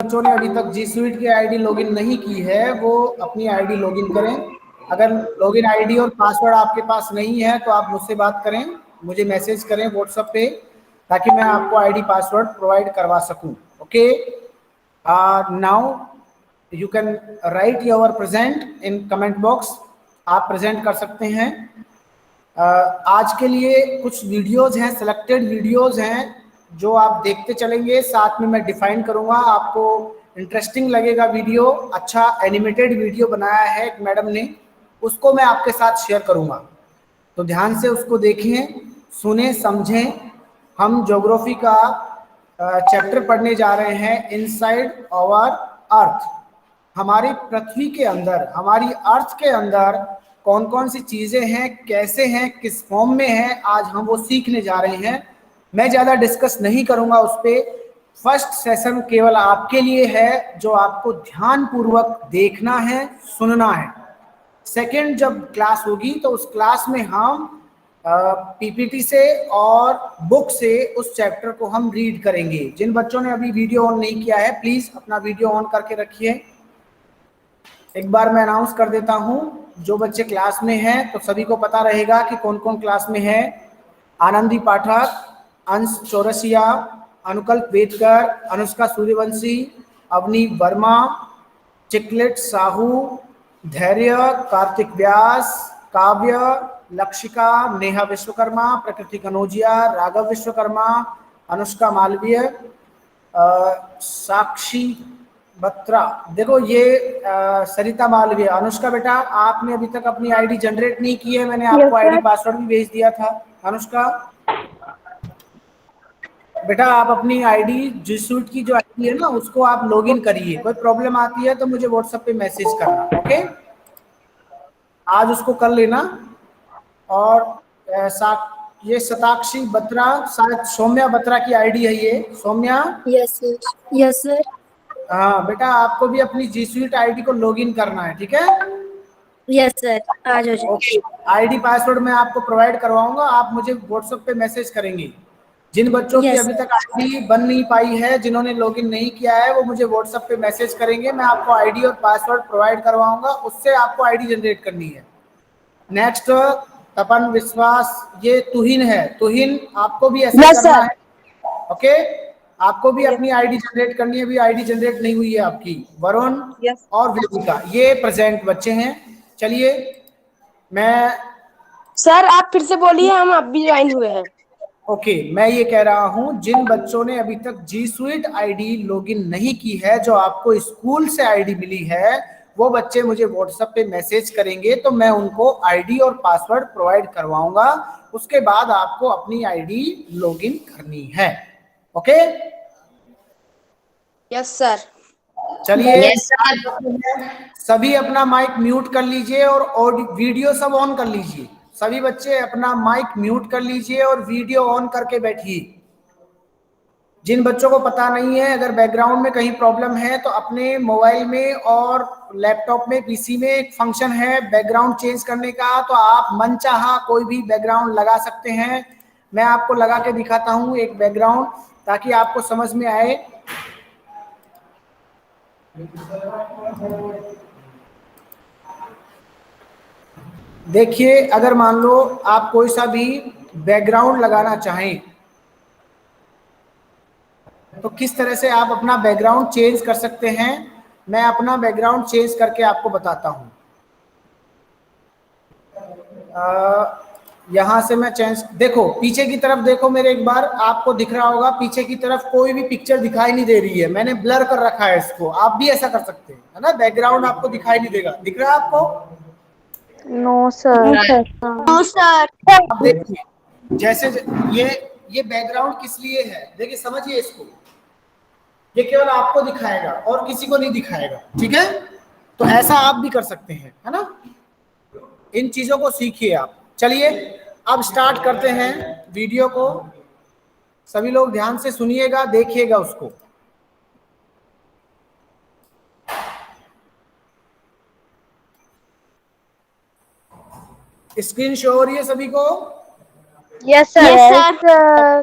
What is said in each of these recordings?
बच्चों ने अभी तक जी स्वीट की आईडी लॉगिन नहीं की है वो अपनी आईडी लॉगिन करें। अगर लॉगिन आईडी और पासवर्ड आपके पास नहीं है तो आप मुझसे बात करें, मुझे मैसेज करें व्हाट्सएप पे, ताकि मैं आपको आईडी पासवर्ड प्रोवाइड करवा सकूं। Okay, now you can write your present in comment box. आप प्रेजेंट कर सकते हैं। आज के लिए कुछ वीडियोज हैं, सिलेक्टेड वीडियोज हैं जो आप देखते चलेंगे, साथ में मैं डिफाइन करूंगा, आपको इंटरेस्टिंग लगेगा वीडियो। अच्छा एनिमेटेड वीडियो बनाया है एक मैडम ने, उसको मैं आपके साथ शेयर करूंगा, तो ध्यान से उसको देखें, सुने, समझें। हम ज्योग्राफी का चैप्टर पढ़ने जा रहे हैं, इनसाइड आवर अर्थ। हमारी पृथ्वी के अंदर, हमारी अर्थ के अंदर कौन कौन सी चीजें हैं, कैसे हैं, किस फॉर्म में हैं, आज हम वो सीखने जा रहे हैं। मैं ज्यादा डिस्कस नहीं करूंगा उस पर। फर्स्ट सेशन केवल आपके लिए है, जो आपको ध्यान पूर्वक देखना है, सुनना है। सेकेंड जब क्लास होगी तो उस क्लास में हम पीपीटी से और बुक से उस चैप्टर को हम रीड करेंगे। जिन बच्चों ने अभी वीडियो ऑन नहीं किया है, प्लीज अपना वीडियो ऑन करके रखिए। एक बार मैं अनाउंस कर देता हूं, जो बच्चे क्लास में हैं तो सभी को पता रहेगा कि कौन कौन क्लास में है। आनंदी पाठक, अंश चौरसिया, अनुकल्प वेदकर, अनुष्का सूर्यवंशी, अवनी वर्मा, चिकलेट साहू, धैर्य, कार्तिक व्यास, काव्य, लक्षिका, नेहा विश्वकर्मा, प्रकृति कनौजिया, राघव विश्वकर्मा, अनुष्का मालवीय, साक्षी बत्रा। देखो ये सरिता मालवीय। अनुष्का बेटा, आपने अभी तक अपनी आईडी जनरेट नहीं की है, मैंने आपको आईडी पासवर्ड भी भेज दिया था। अनुष्का बेटा, आप अपनी आईडी जी स्वीट की जो आईडी है ना, उसको आप लॉगिन करिए। कोई प्रॉब्लम आती है तो मुझे व्हाट्सएप पे मैसेज करना। ओके, आज उसको कर लेना। और ये शताक्षी बत्रा, शायद सौम्या बत्रा की आईडी है ये। Saumya, yes sir, yes sir. हाँ बेटा, आपको भी अपनी जी स्वीट आईडी को लॉगिन करना है, ठीक है? यस सर, आज हो जाए। ओके, आईडी पासवर्ड मैं आपको प्रोवाइड करवाऊंगा, आप मुझे व्हाट्सएप पे मैसेज करेंगे। जिन बच्चों की अभी तक आईडी बन नहीं पाई है, जिन्होंने लॉगिन नहीं किया है, वो मुझे व्हाट्सएप पे मैसेज करेंगे, मैं आपको आईडी और पासवर्ड प्रोवाइड करवाऊंगा, उससे आपको आईडी जनरेट करनी है। नेक्स्ट, तपन विश्वास, ये तुहिन है। तुहिन, आपको भी ऐसा करना है। ओके, आपको भी अपनी आईडी जनरेट करनी है, अभी आईडी जनरेट नहीं हुई है आपकी। वरुण और वेदिका, ये प्रेजेंट बच्चे हैं। चलिए, मैं सर आप फिर से बोलिए, हम अब भी ज्वाइन हुए हैं। ओके, मैं ये कह रहा हूं, जिन बच्चों ने अभी तक जी स्वीट आईडी लॉगिन नहीं की है, जो आपको स्कूल से आईडी मिली है, वो बच्चे मुझे व्हाट्सएप पे मैसेज करेंगे, तो मैं उनको आईडी और पासवर्ड प्रोवाइड करवाऊंगा। उसके बाद आपको अपनी आईडी लॉगिन करनी है। Okay, yes sir. चलिए, सभी अपना माइक म्यूट कर लीजिए और वीडियो सब ऑन कर लीजिए। सभी बच्चे अपना माइक म्यूट कर लीजिए और वीडियो ऑन करके बैठिए। जिन बच्चों को पता नहीं है, अगर बैकग्राउंड में कहीं प्रॉब्लम है तो अपने मोबाइल में और लैपटॉप में, पीसी में एक फंक्शन है बैकग्राउंड चेंज करने का, तो आप मनचाहा कोई भी बैकग्राउंड लगा सकते हैं। मैं आपको लगा के दिखाता हूं एक बैकग्राउंड, ताकि आपको समझ में आए। देखिए, अगर मान लो आप कोई सा भी बैकग्राउंड लगाना चाहें तो किस तरह से आप अपना बैकग्राउंड चेंज कर सकते हैं, मैं अपना बैकग्राउंड चेंज करके आपको बताता हूं। यहां से मैं चेंज, देखो पीछे की तरफ देखो मेरे, एक बार आपको दिख रहा होगा पीछे की तरफ कोई भी पिक्चर दिखाई नहीं दे रही है, मैंने ब्लर कर रखा है इसको। आप भी ऐसा कर सकते हैं, है ना? बैकग्राउंड आपको दिखाई नहीं देगा। दिख रहा है आपको? No sir. No sir. अब देखिए, जैसे ये बैकग्राउंड किस लिए है, देखिए समझिए इसको। ये केवल आपको दिखाएगा और किसी को नहीं दिखाएगा, ठीक है? तो ऐसा आप भी कर सकते हैं, है ना? इन चीजों को सीखिए आप। चलिए, अब स्टार्ट करते हैं वीडियो को। सभी लोग ध्यान से सुनिएगा, देखिएगा उसको। स्क्रीन शो हो रही है सभी को? Yes sir. Yes, sir.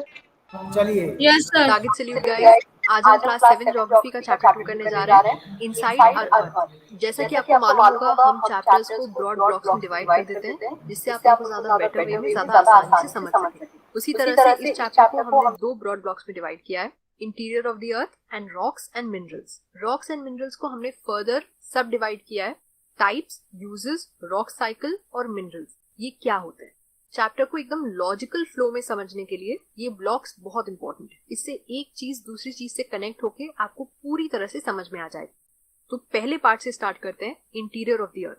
चलिए, yes sir. Target salute, guys. आज हम क्लास 7 ज्योग्राफी का चैप्टर 2 करने जा रहे हैं, इनसाइड आवर अर्थ। जैसा कि आपको मालूम होगा, हम चैप्टर्स को ब्रॉड ब्लॉक्स में डिवाइड कर देते हैं, जिससे आप उनको ज्यादा बेटर वे में ज्यादा आसानी से समझ सकें। उसी तरह से इस चैप्टर को हमने 2 ब्रॉड ब्लॉक्स में डिवाइड किया है, interior of the earth and rocks and minerals. Rocks and minerals को हमने फर्दर सब डिवाइड किया है, टाइप्स, यूजेस, रॉक साइकिल और मिनरल्स। ये क्या होते हैं? चैप्टर को एकदम लॉजिकल फ्लो में समझने के लिए ये ब्लॉक्स बहुत इंपॉर्टेंट है। इससे एक चीज दूसरी चीज से कनेक्ट होके आपको पूरी तरह से समझ में आ जाए। तो पहले पार्ट से स्टार्ट करते हैं, इंटीरियर ऑफ द अर्थ।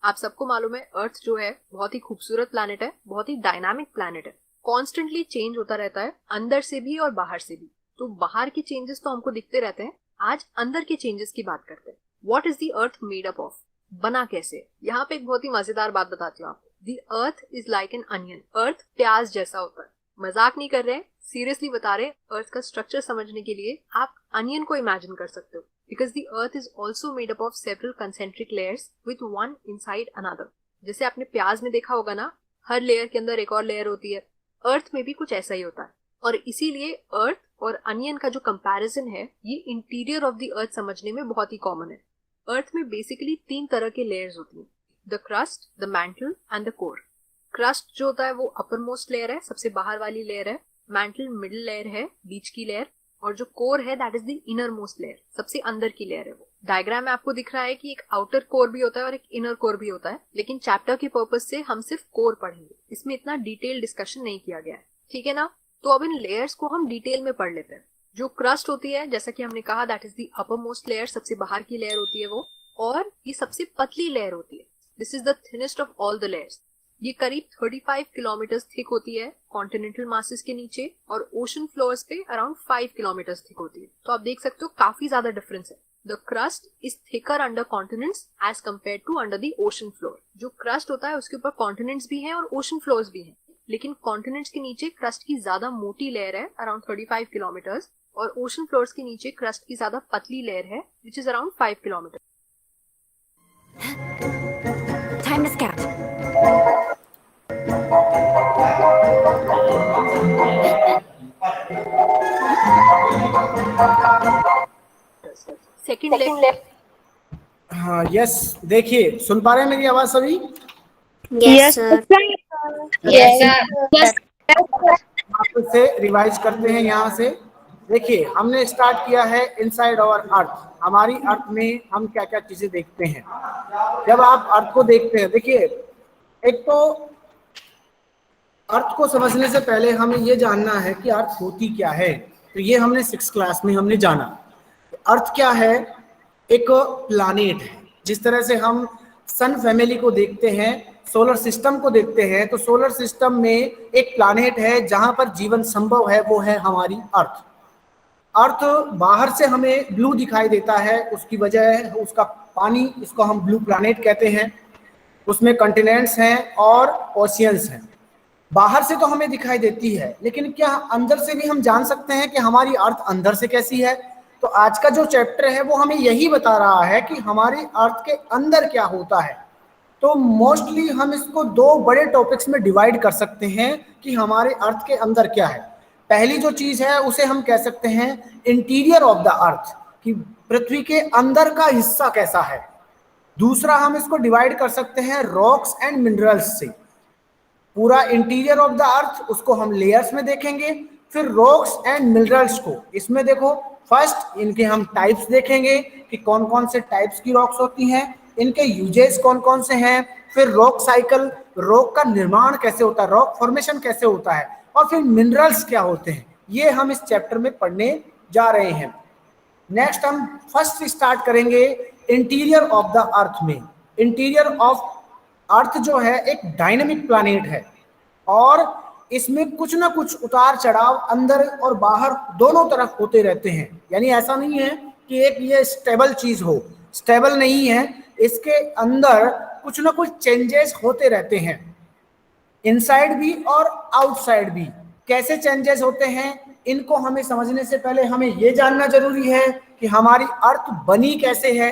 आप सबको मालूम है, अर्थ जो है बहुत ही खूबसूरत प्लैनेट है, बहुत ही डायनामिक प्लैनेट है, कॉन्स्टेंटली चेंज होता रहता है, अंदर से भी और बाहर से भी। तो बाहर के चेंजेस तो हमको दिखते रहते हैं, आज अंदर के चेंजेस की बात करते हैं। What is the earth made up of? बना कैसे? यहाँ पे एक बहुत ही मजेदार बात बताती हूँ आपको। The earth is like an onion. अर्थ प्याज जैसा होता है। मजाक नहीं कर रहे हैं, सीरियसली बता रहे हैं। अर्थ का स्ट्रक्चर समझने के लिए आप अनियन को इमेजिन कर सकते हो, because the earth is also made up of several concentric layers with one inside another. जैसे आपने प्याज में देखा होगा ना, हर लेयर के अंदर एक और लेयर होती है। अर्थ में भी कुछ ऐसा ही होता है, और इसीलिए अर्थ और अनियन का जो कंपैरिजन है, ये इंटीरियर ऑफ द अर्थ समझने में बहुत ही कॉमन है। अर्थ में बेसिकली 3 तरह के लेयर्स होती हैं, the crust, the mantle and the core. Crust जो होता है वो अपर मोस्ट लेयर है, सबसे बाहर वाली लेयर है। मैंटल मिडिल लेयर है, बीच की लेयर। और जो कोर है that is the inner most layer, सबसे अंदर की लेयर है वो। डायग्राम में आपको दिख रहा है कि एक आउटर कोर भी होता है और एक इनर कोर भी होता है, लेकिन चैप्टर के पर्पज से हम सिर्फ कोर पढ़ेंगे, इसमें इतना डिटेल डिस्कशन नहीं किया गया है, ठीक है ना। तो अब इन लेयर्स को हम डिटेल में पढ़ लेते हैं। जो क्रस्ट होती है, जैसा कि हमने कहा, that is the upper most layer, सबसे बाहर की लेयर होती है वो, और ये सबसे पतली लेयर होती है। This is the thinnest of all the layers. ये करीब 35 किलोमीटर थिक होती है कॉन्टिनेंटल मासेस के नीचे, और ओशन फ्लोर्स पे अराउंड 5 किलोमीटर थिक होती है। तो आप देख सकते हो काफी ज्यादा डिफरेंस है। The crust is thicker under continents as compared to under the ocean floor. जो क्रस्ट होता है उसके ऊपर कॉन्टिनेंट्स भी हैं और ओशन फ्लोर्स भी हैं, लेकिन कॉन्टिनेंट्स के नीचे क्रस्ट की ज्यादा मोटी लेयर है अराउंड 35 किलोमीटर्स, और ओशन फ्लोर्स के नीचे क्रस्ट की ज्यादा पतली लेयर है which is around 5 kilometre. Time to scout. Second left. हाँ, यस। देखिए, सुन पा रहे हैं मेरी आवाज सभी? Yes, sir. वापस से रिवाइज करते हैं यहाँ से। देखिए, हमने स्टार्ट किया है इनसाइड आवर अर्थ। हमारी अर्थ में हम क्या क्या चीजें देखते हैं। जब आप अर्थ को देखते हैं, देखिए, एक तो अर्थ को समझने से पहले हमें ये जानना है कि अर्थ होती क्या है। तो ये हमने 6th क्लास में हमने जाना। अर्थ क्या है? एक प्लैनेट है। जिस तरह से हम सन फैमिली को देखते हैं, सोलर सिस्टम को देखते हैं, तो सोलर सिस्टम में एक प्लैनेट है जहां पर जीवन संभव है, वो है हमारी अर्थ। अर्थ बाहर से हमें ब्लू दिखाई देता है, उसकी वजह है उसका पानी, इसको हम ब्लू प्लैनेट कहते हैं। उसमें कॉन्टिनेंट्स हैं और ओशियंस हैं। बाहर से तो हमें दिखाई देती है, लेकिन क्या अंदर से भी हम जान सकते हैं कि हमारी अर्थ अंदर से कैसी है? तो आज का जो चैप्टर है वो हमें यही बता रहा है कि हमारी अर्थ के अंदर क्या होता है। तो मोस्टली हम इसको 2 बड़े टॉपिक्स में डिवाइड कर सकते हैं कि हमारे अर्थ के अंदर क्या है। पहली जो चीज है उसे हम कह सकते हैं इंटीरियर ऑफ द अर्थ, कि पृथ्वी के अंदर का हिस्सा कैसा है। दूसरा हम इसको डिवाइड कर सकते हैं रॉक्स एंड मिनरल्स से। पूरा इंटीरियर ऑफ द अर्थ उसको हम लेयर्स में देखेंगे, फिर रॉक्स एंड मिनरल्स को इसमें देखो। फर्स्ट इनके हम टाइप्स देखेंगे कि कौन कौन से टाइप्स की रॉक्स होती हैं, इनके यूजेस कौन कौन से हैं, फिर रॉक साइकिल, रॉक का निर्माण कैसे होता है, रॉक फॉर्मेशन कैसे होता है, और फिर मिनरल्स क्या होते हैं। ये हम इस चैप्टर में पढ़ने जा रहे हैं। नेक्स्ट हम फर्स्ट स्टार्ट करेंगे इंटीरियर ऑफ द अर्थ में। इंटीरियर ऑफ अर्थ जो है एक डायनेमिक प्लैनेट है, और इसमें कुछ ना कुछ उतार चढ़ाव अंदर और बाहर दोनों तरफ होते रहते हैं। यानी ऐसा नहीं है कि एक ये स्टेबल चीज हो, स्टेबल नहीं है। इसके अंदर कुछ ना कुछ चेंजेस होते रहते हैं, इनसाइड भी और आउटसाइड भी। कैसे चेंजेस होते हैं, इनको हमें समझने से पहले हमें ये जानना जरूरी है कि हमारी अर्थ बनी कैसे है,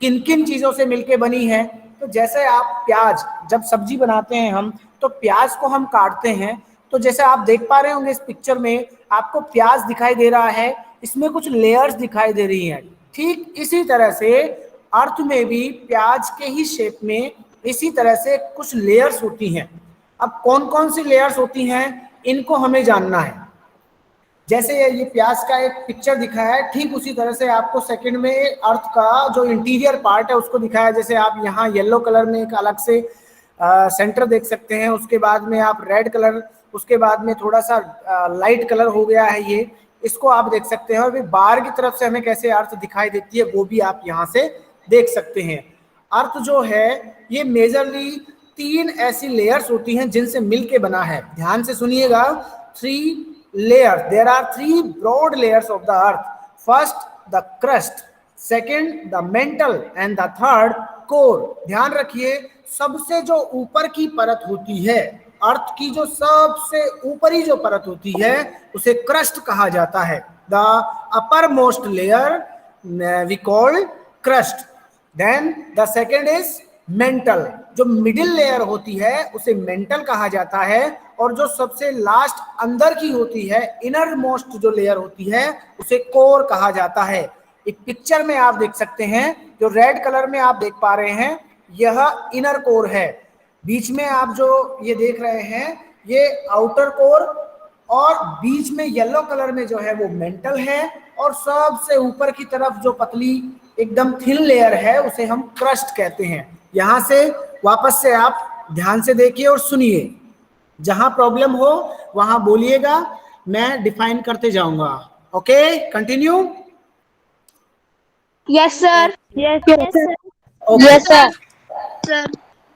किन किन चीजों से मिलके बनी है। तो जैसे आप प्याज, जब सब्जी बनाते हैं हम, तो प्याज को हम काटते हैं, तो जैसे आप देख पा रहे होंगे इस पिक्चर में, आपको प्याज दिखाई दे रहा है। इसमें कुछ लेयर्स दिखाई दे रही हैं। ठीक इसी तरह से अर्थ में भी प्याज के ही शेप में इसी तरह से कुछ लेयर्स होती हैं। अब कौन कौन सी लेयर्स होती हैं इनको हमें जानना है। जैसे ये प्याज का एक पिक्चर दिखाया है, ठीक उसी तरह से आपको सेकंड में अर्थ का जो इंटीरियर पार्ट है उसको दिखाया। जैसे आप यहाँ येलो कलर में एक अलग से सेंटर देख सकते हैं, उसके बाद में आप रेड कलर, उसके बाद में थोड़ा सा लाइट कलर हो गया है, ये इसको आप देख सकते हैं। और भी बाहर की तरफ से हमें कैसे अर्थ दिखाई देती है वो भी आप यहाँ से देख सकते हैं। अर्थ जो है ये मेजरली 3 ऐसी लेयर्स होती हैं जिनसे मिलके बना है। ध्यान से सुनिएगा, 3 layers, there are 3 broad layers of the earth. First the crust, second the mantle and the third core. ध्यान रखिए, सबसे जो ऊपर की परत होती है, अर्थ की जो सबसे ऊपरी जो परत होती है उसे क्रस्ट कहा जाता है। The uppermost layer we call crust. Then the second is mental, जो मिडिल लेयर होती है उसे मेंटल कहा जाता है। और जो सबसे लास्ट अंदर की होती है, इनर मोस्ट जो लेयर होती है उसे कोर कहा जाता है। एक पिक्चर में आप देख सकते हैं, जो रेड कलर में आप देख पा रहे हैं यह इनर कोर है। बीच में आप जो ये देख रहे हैं ये आउटर कोर, और बीच में येलो कलर में जो है वो मेंटल है, और सबसे ऊपर की तरफ जो पतली एकदम थिन लेयर है उसे हम क्रस्ट कहते हैं। यहां से वापस से आप ध्यान से देखिए और सुनिए, जहां प्रॉब्लम हो वहां बोलिएगा, मैं डिफाइन करते जाऊंगा। Okay, continue. Yes sir. Yes sir. Yes sir.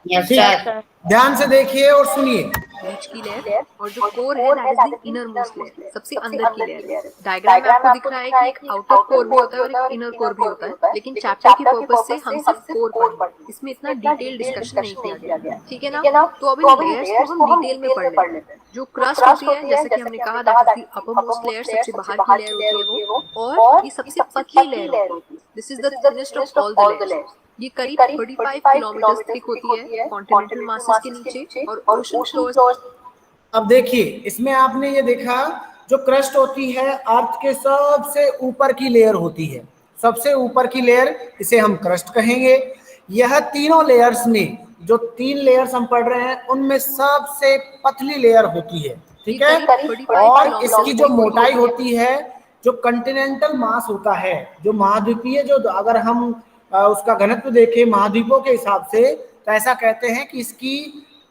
Yes sir. ध्यान से देखिए और सुनिए। बीच की लेयर और जो कोर है that is the inner most layer, सबसे अंदर की लेयर। डायग्राम में आपको दिख रहा है कि एक आउटर कोर भी होता है और एक इनर कोर भी होता है, लेकिन चैप्टर की पर्पस से हम सिर्फ कोर पढ़ेंगे, इसमें इतना डिटेल डिस्कशन नहीं किया गया, ठीक है ना। तो अब इन लेयर्स को हम डिटेल में पढ़ लेते हैं। जो क्रस्ट होती है, जैसे कि हमने कहा, that is the upper most layer, सबसे बाहर की लेयर होती है वो, और ये सबसे पतली लेयर होती है। This is the thinnest of all the layers. ये करीब 35 किलोमीटर थिक होती है कॉन्टिनेंटल मासेस के नीचे और ओशन फ्लोर्स। अब देखिए, इसमें आपने ये देखा, जो क्रस्ट होती है अर्थ के सबसे ऊपर की लेयर होती है, सबसे ऊपर की लेयर, इसे हम क्रस्ट कहेंगे। यह तीनों लेयर्स में, जो 3 लेयर्स हम पढ़ रहे हैं उनमें सबसे पतली लेयर होती है, ठीक है। और इसकी जो मोटाई होती है, जो कंटिनेंटल मास होता है, जो महाद्वीपीय, जो अगर हम उसका घनत्व देखें महाद्वीपों के हिसाब से, तो ऐसा कहते हैं कि इसकी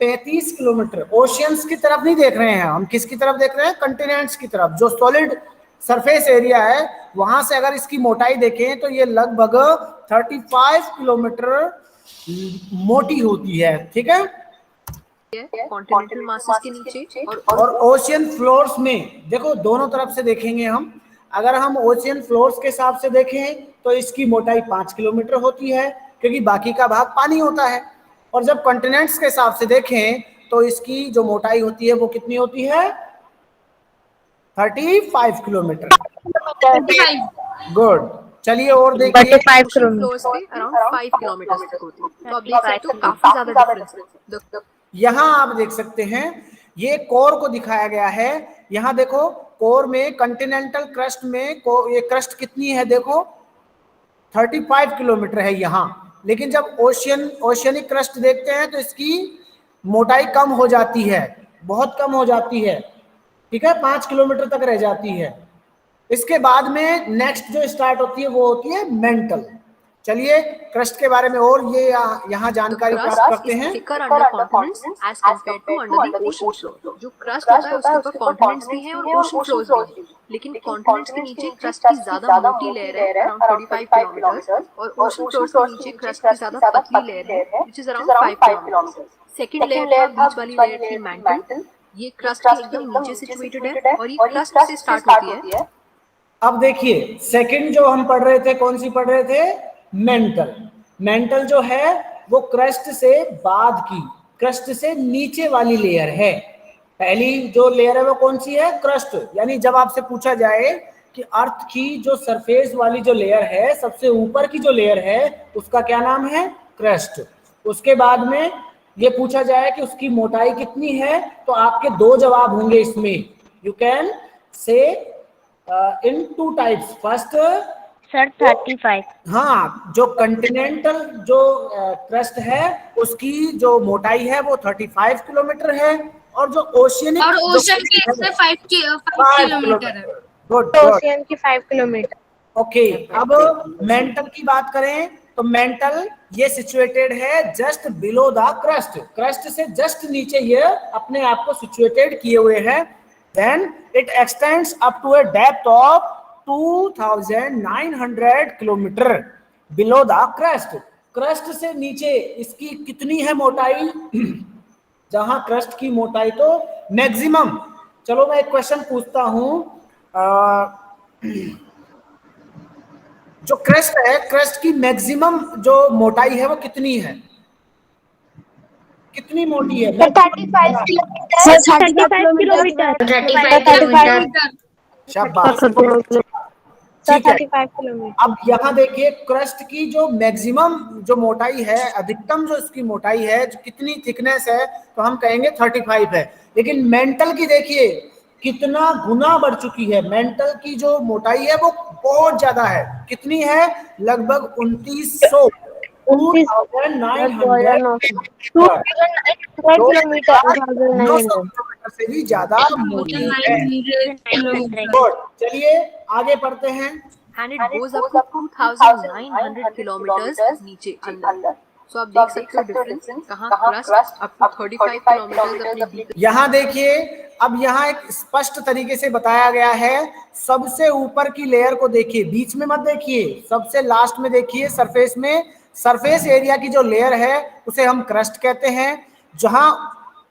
35 किलोमीटर, ओशियंस की तरफ नहीं देख रहे हैं हम, किसकी तरफ देख रहे हैं, कंटिनेंट्स की तरफ, जो सॉलिड सरफेस एरिया है वहां से अगर इसकी मोटाई देखें तो ये लगभग 35 किलोमीटर मोटी होती है, ठीक है। कॉन्टिनेंटल मासेस के नीचे और ओशियन फ्लोर्स में देखो, दोनों तरफ से देखेंगे हम, अगर हम ओशियन फ्लोर्स के हिसाब से देखें तो इसकी मोटाई 5 किलोमीटर होती है, क्योंकि बाकी का भाग पानी होता है। और जब कॉन्टिनेंट्स के हिसाब से देखें तो इसकी जो मोटाई होती है वो कितनी होती है, 35 किलोमीटर। गुड, चलिए और देखिए। 5 किलोमीटर पे अराउंड 5 किलोमीटर तक होती है। तो आप देख सकते हो काफी ज्यादा डिफरेंस है। यहाँ आप देख सकते हैं, ये कोर को दिखाया गया है। यहाँ देखो, कोर में कंटिनेंटल क्रस्ट में ये क्रस्ट कितनी है, देखो 35 किलोमीटर है यहाँ। लेकिन जब ओशियनिक क्रस्ट देखते हैं तो इसकी मोटाई कम हो जाती है, बहुत कम हो जाती है, ठीक है, 5 किलोमीटर तक रह जाती है। इसके बाद में नेक्स्ट जो स्टार्ट होती है वो होती है मेंटल। चलिए क्रस्ट के बारे में और ये यहाँ जानकारी प्राप्त करते हैं। जो क्रस्ट होता है उसके ऊपर कॉन्टिनेंट्स भी हैं और ओशन फ्लोर्स भी हैं, लेकिन कॉन्टिनेंट्स के नीचे क्रस्ट की ज्यादा मोटी लेयर है अराउंड 35 किलोमीटर, और ओशन फ्लोर्स के नीचे क्रस्ट की ज्यादा पतली लेयर है which is around 5 kilometre. Second layer का बीच वाली लेयर थी मैंटल। ये क्रस्ट के एकदम नीचे सिचुएटेड है और ये क्रस्ट से स्टार्ट होती है। अब देखिए, सेकंड जो हम पढ़ रहे थे, कौन सी पढ़ रहे थे, मेंटल। मेंटल जो है वो क्रस्ट से बाद की, क्रस्ट से नीचे वाली लेयर है। पहली जो लेयर है वो कौन सी है, क्रस्ट। यानी जब आपसे पूछा जाए कि अर्थ की जो सरफेस वाली जो लेयर है, सबसे ऊपर की जो लेयर है, उसका क्या नाम है, क्रस्ट। उसके बाद में ये पूछा जाए कि उसकी मोटाई कितनी है, तो आपके 2 जवाब होंगे इसमें। You can say in two types. First, sir 35। हाँ, जो कंटिनेंटल जो क्रस्ट है उसकी जो मोटाई है वो 35 किलोमीटर है, और जो ओशियनिक और ओशन की इससे 5 किलोमीटर है। Good good. ओशियन की 5 किलोमीटर। ओके, अब मेंटल की बात करें तो मेंटल ये सिचुएटेड है just below the crust, crust से जस्ट नीचे ये अपने आप को सिचुएटेड किए हुए हैं। Then it extends up to a depth of 2900 kilometre below the crust. Crust से नीचे इसकी कितनी है मोटाई? जहां क्रस्ट की मोटाई तो मैक्सिमम, चलो मैं एक क्वेश्चन पूछता हूं, जो क्रस्ट है, क्रस्ट की मैक्सिमम जो मोटाई है वो कितनी है? कितनी मोटी है? 35 किलोमीटर। 35 किलोमीटर। 35 शाबाश, सर ठीक है। 35 किलोमीटर। अब यहाँ देखिए क्रस्ट की जो मैक्सिमम जो मोटाई है, अधिकतम जो इसकी मोटाई है, जो कितनी थिकनेस है, तो हम कहेंगे 35 है। लेकिन मेंटल की देखिए कितना गुना बढ़ चुकी है। मेंटल की जो मोटाई है वो बहुत ज्यादा है। कितनी है? लगभग 2900 किलोमीटर से भी ज्यादा मोटी है। गुड, चलिए आगे बढ़ते हैं। and it goes up to 2900 kilometers नीचे अंदर। सो आप देख सकते हो डिफरेंस, कहाँ क्रस्ट अप टू 35 किलोमीटर अपनी डीप। यहाँ देखिए, अब यहाँ एक स्पष्ट तरीके से बताया गया है। सबसे ऊपर की लेयर को देखिए, बीच में मत देखिए, सबसे लास्ट में देखिए, सरफेस में, सरफेस एरिया की जो लेयर है उसे हम क्रस्ट कहते हैं। जहां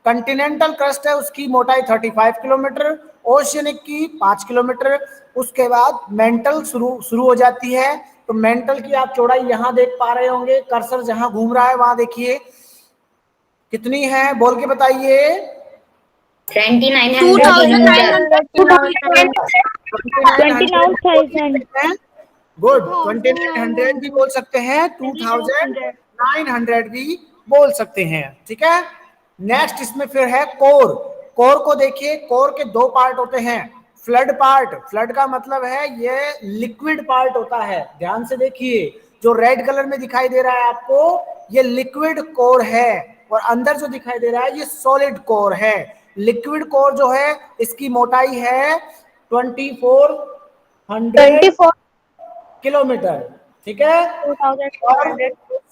कंटिनेंटल क्रस्ट है उसकी मोटाई 35 किलोमीटर, ओशियनिक की 5 किलोमीटर। उसके बाद मेंटल शुरू हो जाती है। तो मेंटल की आप चौड़ाई यहाँ देख पा रहे होंगे, कर्सर जहां घूम रहा है वहां देखिए कितनी है, बोल के बताइए। 29,000। गुड, 2900 भी बोल सकते हैं, 2900 भी बोल सकते हैं, ठीक है। नेक्स्ट इसमें फिर है कोर। कोर को देखिए, कोर के दो पार्ट होते हैं। फ्लड पार्ट, फ्लड का मतलब है ये लिक्विड पार्ट होता है। ध्यान से देखिए, जो रेड कलर में दिखाई दे रहा है आपको, ये लिक्विड कोर है, और अंदर जो दिखाई दे रहा है ये सॉलिड कोर है। लिक्विड कोर जो है इसकी मोटाई है 2400 किलोमीटर, ठीक है। और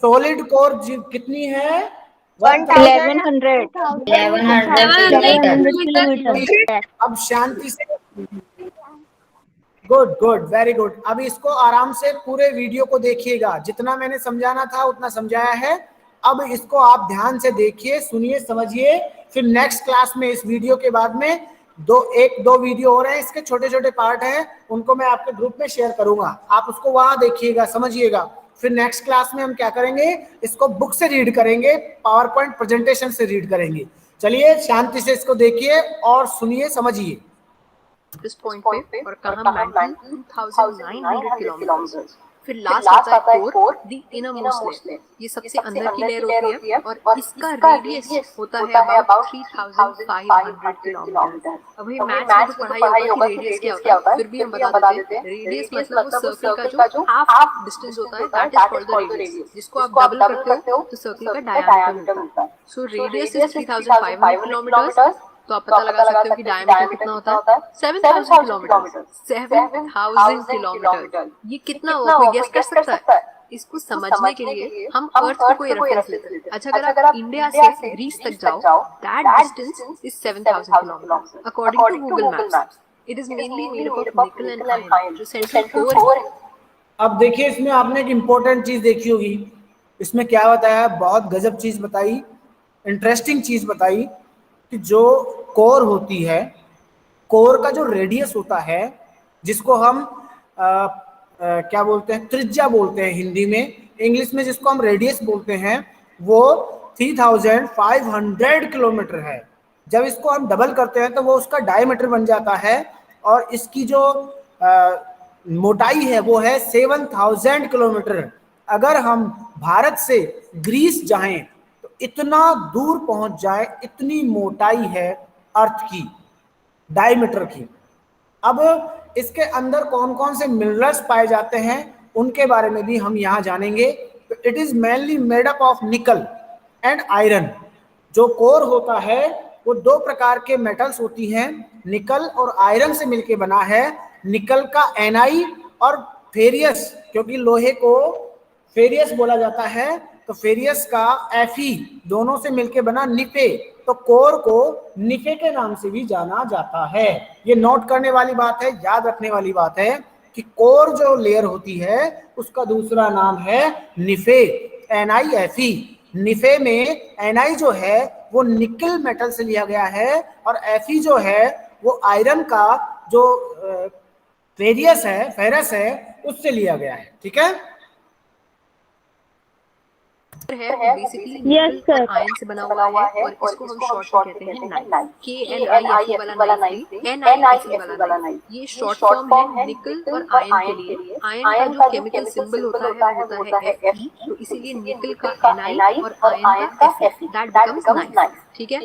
सॉलिड कोर कितनी है? 1100 किलोमीटर। अब शांति से, गुड गुड, वेरी गुड। अब इसको आराम से पूरे वीडियो को देखिएगा, जितना मैंने समझाना था उतना समझाया है। अब इसको आप ध्यान से देखिए, सुनिए, समझिए। फिर नेक्स्ट क्लास में इस वीडियो के बाद में एक दो वीडियो हो रहे हैं, इसके छोटे छोटे पार्ट हैं, उनको मैं आपके ग्रुप में शेयर करूंगा। आप उसको वहां देखिएगा, समझिएगा। फिर नेक्स्ट क्लास में हम क्या करेंगे, इसको बुक से रीड करेंगे, पावर पॉइंट प्रेजेंटेशन से रीड करेंगे। चलिए शांति से इसको देखिए और सुनिए, समझिए। इस पॉइंट पे और कहाँ मेंटल 2900 किलोमीटर। फिर लास्ट आता है कोर, द इनरमोस्ट लेयर। ये सबसे अंदर की लेयर होती है और इसका रेडियस होता है अबाउट 3500 किलोमीटर। अभी मैथ्स में तो पढ़ाई होगा कि रेडियस क्या होता है, फिर भी हम बता देते हैं। रेडियस मतलब वो सर्कल का जो हाफ डिस्टेंस होता है, that is called the radius, जिसको आप डबल करते हो तो सर्कल का डायमीटर मिलता है। So radius is 3500 kilometre. तो आप पता लगा सकते हो कि डायमीटर कितना होता है, 7000 किलोमीटर। 7000 किलोमीटर, ये कितना हुआ, कोई गेस कर सकता है? इसको समझने के लिए हम अर्थ को कोई रेफरेंस लेते हैं। अच्छा, अगर आप इंडिया से ग्रीस तक जाओ, that distance is 7000 kilometre according to Google maps. It is mainly made up of nickel and iron, जो सेंट्रल कोर है। अब देखिए, इसमें आपने एक इंपॉर्टेंट चीज देखी होगी। इसमें क्या बताया, बहुत गजब चीज बताई, इंटरेस्टिंग चीज बताई, कि जो कोर होती है, कोर का जो रेडियस होता है, जिसको हम क्या बोलते हैं, त्रिज्या बोलते हैं हिंदी में, इंग्लिश में जिसको हम रेडियस बोलते हैं, वो 3500 किलोमीटर है। जब इसको हम डबल करते हैं तो वो उसका डायमीटर बन जाता है, और इसकी जो मोटाई है वो है 7000 किलोमीटर। अगर हम भारत से ग्रीस जाएं तो इतना दूर पहुंच जाए, इतनी मोटाई है अर्थ की, डायमीटर की। अब इसके अंदर कौन कौन से मिनरल्स पाए जाते हैं उनके बारे में भी हम यहाँ जानेंगे। It is mainly made up of nickel and iron. जो कोर होता है वो दो प्रकार के मेटल्स होती हैं, निकल और आयरन से मिलके बना है। निकल का Ni और फेरियस, क्योंकि लोहे को फेरियस बोला जाता है, तो फेरियस का Fe दोनों से मिलके बना निफे, तो कोर को निफे के नाम से भी जाना जाता है। ये नोट करने वाली बात है, याद रखने वाली बात है कि कोर जो लेयर होती है उसका दूसरा नाम है निफे, NiFe। निफे में Ni जो है वो निकल मेटल से लिया गया है और Fe जो है वो आयरन का जो फेरियस है, फेरस है, उससे लिया गया है। ठीक है, है वो बेसिकली निकल और आयरन से बना हुआ है और इसको हम शॉर्ट में कहते हैं नाइफ। KNIFE वाला नाइफ है, NIFE वाला नाइफ, ये शॉर्ट फॉर्म है निकल और आयरन के लिए। आयरन का जो केमिकल सिंबल होता है Fe, तो इसीलिए निकल का Ni और आयरन का Fe, दैट बिकम्स नाइफ। ठीक है,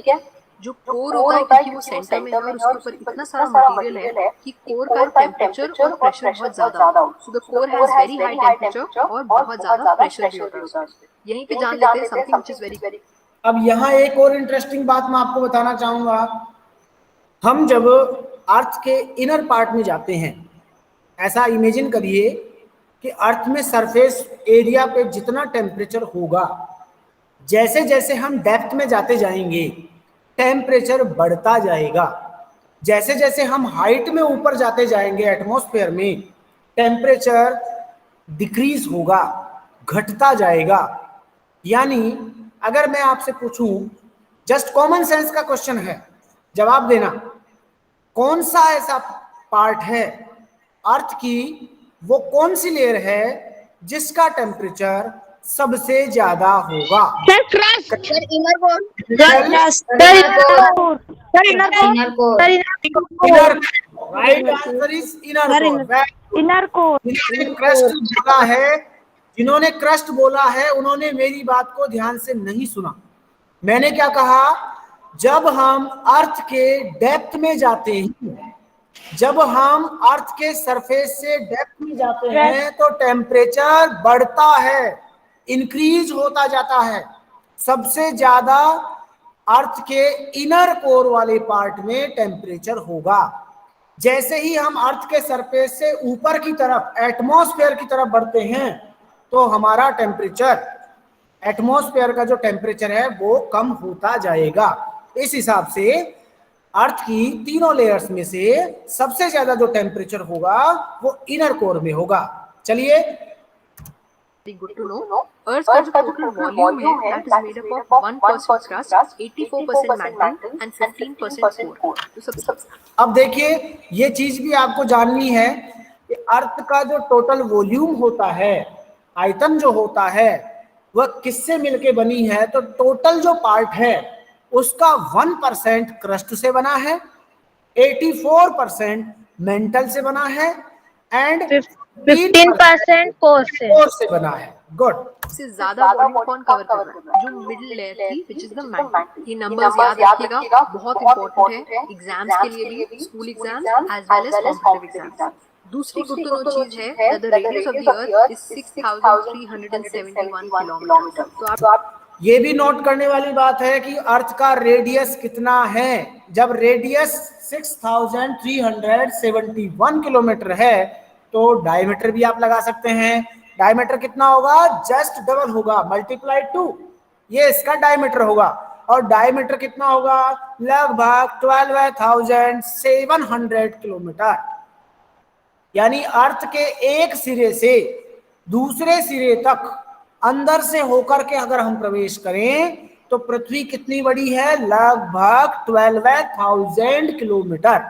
जो कोर होता है क्योंकि वो सेंटर में है और उसके ऊपर इतना सारा मटेरियल है कि कोर का टेम्परेचर और प्रेशर बहुत ज्यादा हो। So the core has very high temperature और बहुत ज्यादा प्रेशर भी होता है उसमें। यहीं पे जान लेते हैं समथिंग व्हिच इज वेरी। अब यहाँ एक और इंटरेस्टिंग बात मैं आपको बताना चाहूंगा। हम जब अर्थ के इनर पार्ट में जाते हैं, ऐसा इमेजिन करिए कि अर्थ में सरफेस एरिया पे जितना टेम्परेचर होगा, जैसे जैसे हम डेप्थ में जाते जाएंगे टेम्परेचर बढ़ता जाएगा। जैसे जैसे हम हाइट में ऊपर जाते जाएंगे एटमॉस्फेयर में, टेम्परेचर डिक्रीज होगा, घटता जाएगा। यानी अगर मैं आपसे पूछूं, जस्ट कॉमन सेंस का क्वेश्चन है, जवाब देना, कौन सा ऐसा पार्ट है अर्थ की, वो कौन सी लेयर है जिसका टेम्परेचर सबसे ज्यादा होगा? Right answer is inner core. Crust बोला है, जिन्होंने क्रस्ट बोला है उन्होंने मेरी बात को ध्यान से नहीं सुना। मैंने क्या कहा, जब हम अर्थ के डेप्थ में जाते हैं, जब हम अर्थ के सरफेस से डेप्थ में जाते हैं तो टेम्परेचर बढ़ता है, इंक्रीज होता जाता है। सबसे ज्यादा अर्थ के इनर कोर वाले पार्ट में टेम्परेचर होगा। जैसे ही हम अर्थ के सरफेस से ऊपर की तरफ एटमॉस्फेयर की तरफ बढ़ते हैं तो हमारा टेम्परेचर, एटमॉस्फेयर का जो टेम्परेचर है वो कम होता जाएगा। इस हिसाब से अर्थ की तीनों लेयर्स में से सबसे ज्यादा जो टेम्परेचर होगा वो इनर कोर में होगा। चलिए, very good to know. Earth का जो टोटल वॉल्यूम है that is made up of 1% crust, 84% mantle and 15% core. तो सब अब देखिए, ये चीज भी आपको जाननी है कि अर्थ का जो टोटल वॉल्यूम होता है, आयतन जो होता है, वह किससे मिलके बनी है? तो टोटल जो पार्ट है उसका 1% क्रस्ट से बना है, 84% मेंटल से बना है एंड 15% कोर से बना है। गुड। से ज्यादा वॉल्यूम कौन कवर कर रहा है? जो मिडिल लेयर थी व्हिच इज द मैंटल। ये नंबर्स याद रखिएगा, बहुत इंपॉर्टेंट है एग्जाम्स के लिए भी, school exams as well as competitive exams. दूसरी गुड टू नो चीज है the radius of the earth is 6371 kilometre. तो आप ये भी नोट करने वाली बात है कि अर्थ का रेडियस कितना है। जब रेडियस 6371 किलोमीटर है तो डायमीटर भी आप लगा सकते हैं। डायमीटर कितना होगा? जस्ट डबल होगा, मल्टीप्लाई 2, ये इसका डायमीटर होगा। और डायमीटर कितना होगा? लगभग 12,700 किलोमीटर। यानी अर्थ के एक सिरे से दूसरे सिरे तक अंदर से होकर के अगर हम प्रवेश करें तो पृथ्वी कितनी बड़ी है? लगभग 12,000 किलोमीटर।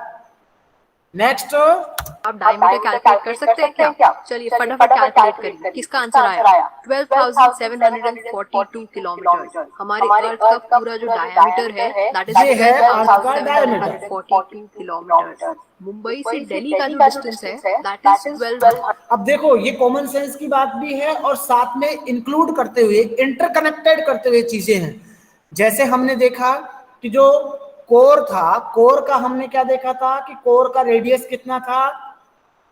नेक्स्ट, आप डायमीटर कैलकुलेट कर सकते हैं क्या? चलिए फटाफट कैलकुलेट करिए। किसका आंसर आया? 12,742 किलोमीटर। हमारे अर्थ का पूरा जो डायमीटर है दैट इज 12,742 किलोमीटर। मुंबई से दिल्ली का जो डिस्टेंस है दैट इज 12। अब देखो, ये कॉमन सेंस की बात भी है और साथ में इंक्लूड करते हुए, इंटरकनेक्टेड करते हुए चीजें हैं। जैसे हमने देखा कि जो कोर था, कोर का हमने क्या देखा था कि कोर का रेडियस कितना था,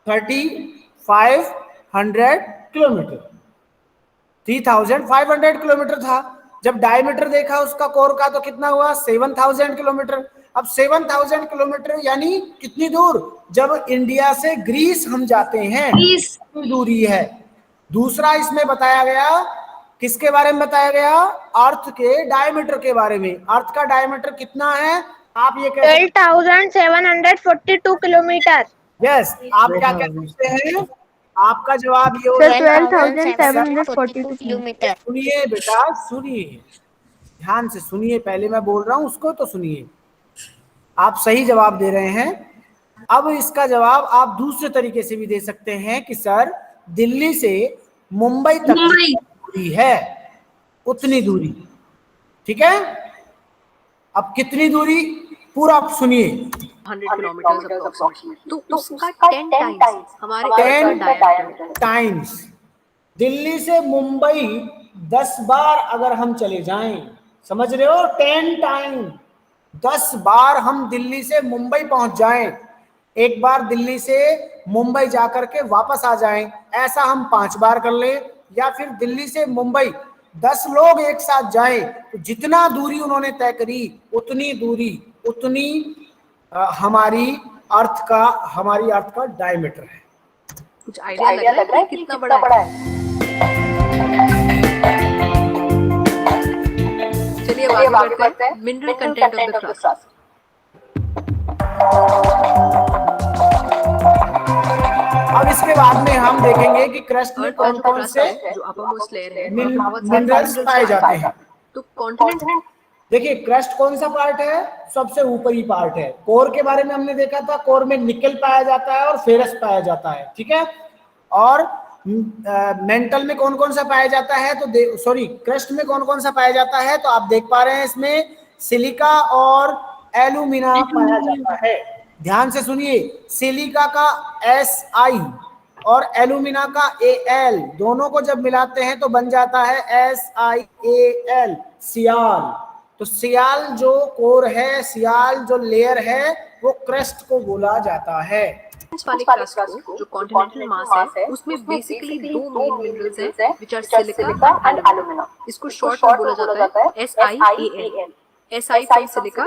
3500 किलोमीटर, 3500 किलोमीटर था। जब डायमीटर देखा उसका कोर का तो कितना हुआ, 7000 किलोमीटर। अब 7000 किलोमीटर यानी कितनी दूर, जब इंडिया से ग्रीस हम जाते हैं कितनी दूरी है। दूसरा इसमें बताया गया, किसके बारे में बताया गया, अर्थ के डायमीटर के बारे में। अर्थ का डायमीटर कितना है, आप ये कह 12,742 किलोमीटर। यस, आप क्या कह सकते हैं, आपका जवाब ये हो 12,742 किलोमीटर। सुनिए बेटा, सुनिए ध्यान से सुनिए, पहले मैं बोल रहा हूं उसको तो सुनिए। आप सही जवाब दे रहे हैं। अब इसका जवाब आप दूसरे तरीके से भी दे सकते हैं कि सर दिल्ली से मुंबई तक दूरी है, उतनी दूरी, ठीक है। अब कितनी दूरी पूरा आप सुनिए, 100 किलोमीटर अप्रोक्सीमेटली, तो उसका 10 टाइम्स हमारे अर्थ का डायमीटर। टाइम्स दिल्ली से मुंबई 10 बार अगर हम चले जाएं, समझ रहे हो, 10 टाइम, 10 बार हम दिल्ली से मुंबई पहुंच जाएं, एक बार दिल्ली से मुंबई जाकर के वापस आ जाएं, ऐसा हम 5 बार कर लें, या फिर दिल्ली से मुंबई 10 लोग एक साथ जाएं, तो जितना दूरी उन्होंने तय करी उतनी दूरी, उतनी हमारी अर्थ का डायमीटर है। कुछ आइडिया लग रहा है कितना बड़ा है? चलिए अब आगे बढ़ते हैं। Mineral content of the crust. अब इसके बाद में हम देखेंगे कि क्रस्ट में कौन कौन से जो अपरमोस्ट लेयर है मिनरल्स पाए जाते हैं। तो कॉन्टिनेंट, देखिए क्रस्ट कौन सा पार्ट है, सबसे ऊपरी पार्ट है। कोर के बारे में हमने देखा था, कोर में निकल पाया जाता है और फेरस पाया जाता है, ठीक है। और मेंटल में कौन कौन सा पाया जाता है, तो क्रस्ट में कौन कौन सा पाया जाता है, तो आप देख पा रहे हैं इसमें सिलिका और एल्यूमिना पाया जाता है। ध्यान से सुनिए, सिलिका का Si और एल्यूमिना का Al, दोनों को जब मिलाते हैं तो बन जाता है SiAl, सियाल। तो सियाल जो कोर है, सियाल जो लेयर है, वो क्रस्ट को बोला जाता है। वाले क्रस्ट को जो कॉन्टिनेंटल मास है उसमें बेसिकली दो मेन मिनरल्स हैं which are silica and alumina. इसको शॉर्ट में बोला जाता है SiAl, Si from silica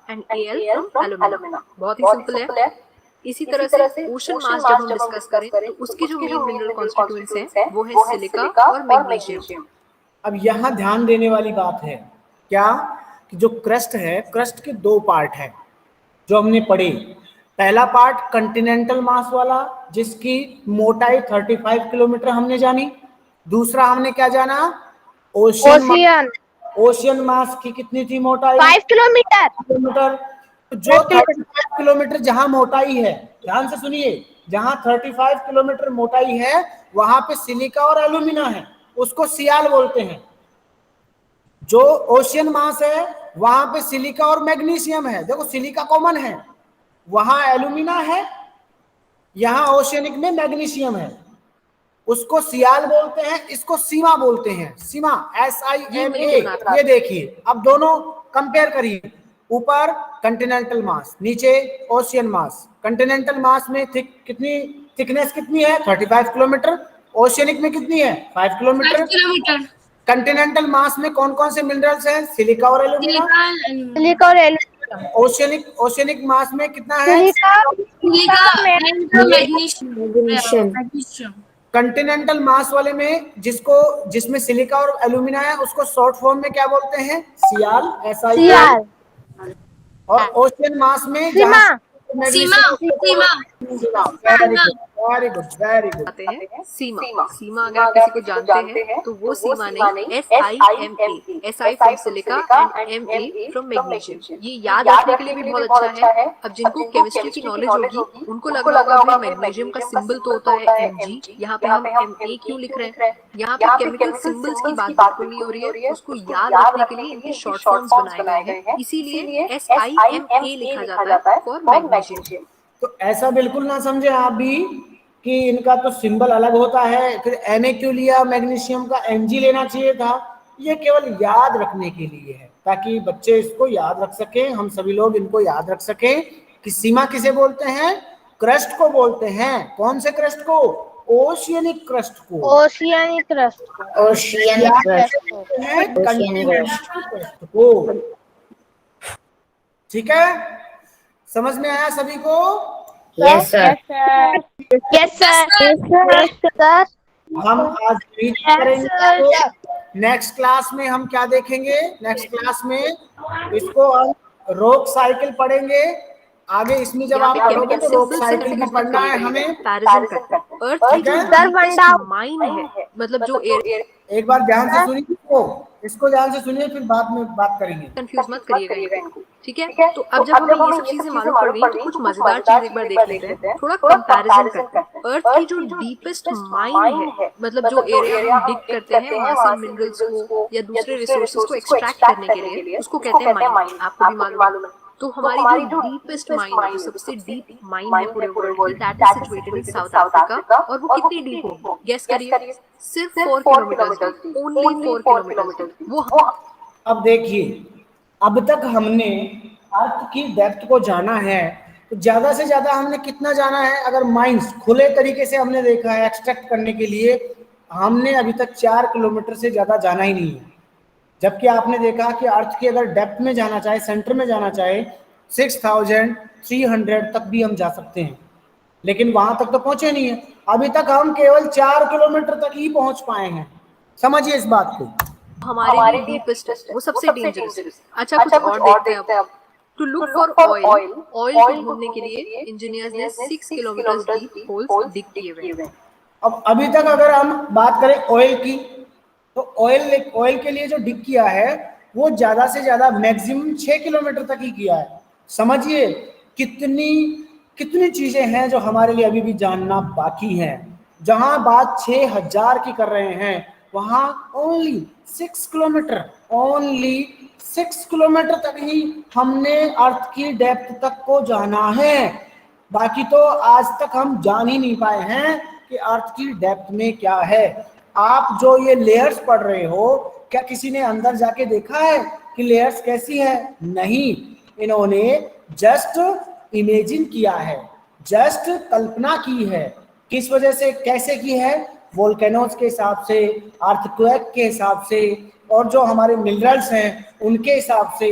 and Al from alumina. बहुत ही सिंपल है। इसी तरह से ओशन मास जब हम डिस्कस करें तो उसकी जो मेन मिनरल कॉन्स्टिट्यूएंट्स हैं वो है सिलिका और मैग्नीशियम। अब यहाँ ध्यान देने वाली बात है क्या, कि जो क्रस्ट है, क्रस्ट के 2 पार्ट हैं जो हमने पढ़े। पहला पार्ट कंटिनेंटल मास वाला, जिसकी मोटाई 35 किलोमीटर हमने जानी। दूसरा हमने क्या जाना, ओशियन मास की कितनी थी मोटाई, 5 किलोमीटर। जो 35 किलोमीटर जहां मोटाई है, ध्यान से सुनिए, जहां 35 किलोमीटर मोटाई है वहां पे सिलिका और एल्यूमिना है, उसको सियाल बोलते हैं। जो ओशियन मास है वहां पे सिलिका और मैग्नीशियम है। देखो सिलिका कॉमन है, वहां एल्यूमिना है, यहां ओशियनिक में मैग्नीशियम है, उसको सियाल बोलते हैं, इसको सीमा बोलते हैं। सीमा SIMA। ये देखिए, अब दोनों कंपेयर करिए, ऊपर कंटिनेंटल मास, नीचे ओशियन मास। कंटिनेंटल मास में कितनी थिकनेस कितनी है, 35 किलोमीटर। ओशियनिक में कितनी है, 5 किलोमीटर। कंटिनेंटल मास में कौन कौन से मिनरल्स हैं, सिलिका और एल्यूमिना। ओशियनिक मास में कितना है, मैग्नीशियम। कंटिनेंटल मास वाले में जिसमें सिलिका और एल्यूमिना है उसको शॉर्ट फॉर्म में क्या बोलते हैं, सियाल, SIAL। और ओशियन मास में वेरी गुड आते हैं सीमा। सीमा अगर आप किसी को जानते हैं तो वो सीमा नहीं, SIMA, SI from silica and MA from magnesium. ये याद रखने के लिए भी बहुत अच्छा है। अब जिनको केमिस्ट्री की नॉलेज होगी उनको लग रहा होगा मैग्नीशियम का सिंबल तो होता है Mg, यहाँ पे हम Ma क्यों लिख रहे हैं। यहाँ पे केमिकल सिंबल्स की बात बिल्कुल नहीं हो रही है, उसको याद रखने के लिए इनके शॉर्ट फॉर्म्स बनाए गए हैं, इसीलिए SIMA लिखा जाता है फॉर मैग्नीशियम। तो ऐसा बिल्कुल ना समझे आप भी कि इनका तो सिंबल अलग होता है, फिर Na क्यों लिया मैग्नीशियम का, Mg लेना चाहिए था। ये केवल याद रखने के लिए है। ताकि बच्चे इसको याद रख सके, हम सभी लोग इनको याद रख सके कि सीमा किसे बोलते हैं? क्रस्ट को बोलते हैं। कौन से क्रस्ट को? ओशियनिक क्रस्ट को। ओशियनिक क्रस्ट ओशियनिक क्रस्ट को। ठीक है, समझ में आया सभी को? Yes sir. Yes sir. हम आज रीड करेंगे। नेक्स्ट क्लास में हम क्या देखेंगे? नेक्स्ट क्लास में इसको हम रोक साइकिल पढ़ेंगे। आगे इसमें जब आप पढ़ोगे तो रोक साइकिल में पढ़ना है हमें। कंपैरिजन करते हैं। अर्थ जो माइन है, मतलब जो एक बार ध्यान से सुनिए, इसको ध्यान से सुनिए, फिर बाद में बात करेंगे। कंफ्यूज मत करिएगा इनको, ठीक है? तो अब जब हमें ये सब चीजें मालूम पड़ गई तो कुछ मजेदार चीज एक बार देख लेते हैं, थोड़ा कंपैरिजन करते हैं। अर्थ की जो डीपेस्ट माइन है, मतलब जो एरिया हम डिग करते हैं वहां से मिनरल्स को या दूसरे रिसोर्सेज को एक्सट्रैक्ट करने के लिए, उसको कहते हैं माइन। आपको भी मालूम है। तो हमारी जो डीपेस्ट माइन है, सबसे डीप माइन है पूरे वर्ल्ड की, that is situated in south Africa. और वो कितनी डीप होगी? गेस करिए। सिर्फ 4 किलोमीटर, ओनली 4 किलोमीटर। वो अब देखिए, अब तक हमने अर्थ की डेप्थ को जाना है, तो ज्यादा से ज्यादा हमने कितना जाना है? अगर माइंस खुले तरीके से हमने देखा है एक्सट्रैक्ट करने के लिए, हमने अभी तक 4 किलोमीटर से ज्यादा जाना ही नहीं है। जबकि आपने देखा कि अर्थ की अगर डेप्थ में जाना चाहे, सेंटर में जाना चाहे, 6300 तक भी हम जा सकते हैं, लेकिन वहां तक तो पहुंचे नहीं है। अभी तक हम केवल 4 किलोमीटर तक ही पहुंच पाए हैं। समझिए इस बात को। हमारे लिए डीपेस्ट है, वो सबसे डेंजरस। अच्छा, कुछ और देखते हैं अब। टू लुक फॉर ऑयल को ढूंढने के लिए इंजीनियर्स ने 6 किलोमीटर डीप होल्स डिग किए हुए। अब अभी तक अगर हम बात करें ऑयल की, तो ऑयल के लिए जो डिग किया है वो ज्यादा से ज्यादा मैक्सिमम 6 किलोमीटर तक ही किया है। समझिए कितनी चीजें हैं जो हमारे लिए अभी भी जानना बाकी है। जहां बात 6000 की कर रहे हैं, वहां ओनली 6 किलोमीटर तक ही हमने अर्थ की डेप्थ तक को जाना है। बाकी तो आज तक हम जान ही नहीं पाए हैं कि अर्थ की डेप्थ में क्या है। आप जो ये लेयर्स पढ़ रहे हो, क्या किसी ने अंदर जाके देखा है कि लेयर्स कैसी है? नहीं, इन्होंने जस्ट इमेजिन किया है, जस्ट कल्पना की है। किस वजह से, कैसे की है? वोल्केनोज के हिसाब से, अर्थक्वेक के हिसाब से, और जो हमारे मिनरल्स हैं उनके हिसाब से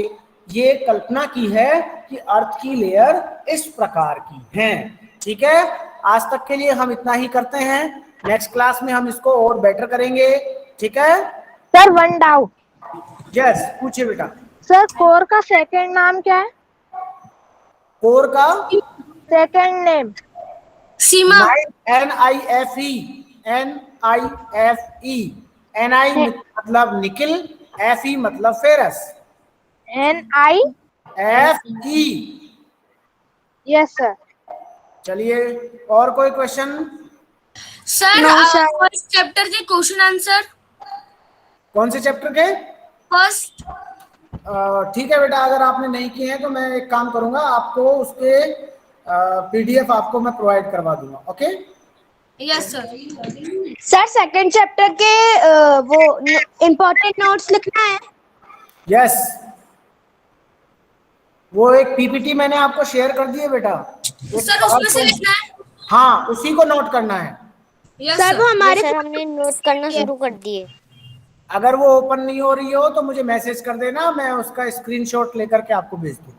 ये कल्पना की है कि अर्थ की लेयर इस प्रकार की है। ठीक है, आज तक के लिए हम इतना ही करते हैं। नेक्स्ट क्लास में हम इसको और बेटर करेंगे। ठीक है सर, वन डाउट। यस, पूछिए बेटा। सर, कोर का सेकंड नाम क्या है? कोर का सेकंड नेम? सीमा। NIFE। NI मतलब निकिल, FE मतलब फेरस। NIFE। Yes sir. चलिए, और कोई क्वेश्चन? सर, फर्स्ट चैप्टर के क्वेश्चन आंसर। कौन से चैप्टर के? फर्स्ट। ठीक है बेटा, अगर आपने नहीं किए हैं तो मैं एक काम करूंगा, आपको उसके PDF आपको मैं प्रोवाइड करवा दूंगा। Okay? Yes sir. Sir, second chapter के वो इम्पोर्टेंट नोट्स लिखना है। यस, वो एक PPT मैंने आपको शेयर कर दी है बेटा। सर, उसमें से लिखना है। हाँ, उसी को नोट करना है। सर, वो हमारे सर हमने नोट करना शुरू कर दिए। अगर वो ओपन नहीं हो रही हो तो मुझे मैसेज कर देना, मैं उसका स्क्रीनशॉट लेकर के आपको भेज दूँ।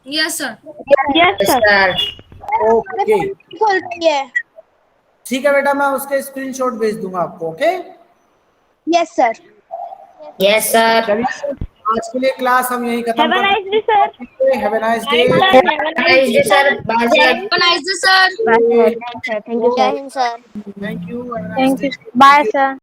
Yes sir. Yes sir. Okay, खोल रही है। ठीक है बेटा, मैं उसके स्क्रीनशॉट भेज दूंगा आपको। Okay? Yes sir. Yes sir. चलिए, आज के लिए क्लास हम यही खत्म हैव अ नाइस डे करते सर। हैं। Have a nice day. Nice day sir. Bye sir. Nice sir. Thank you जय हिंद sir. Thank you. Bye sir.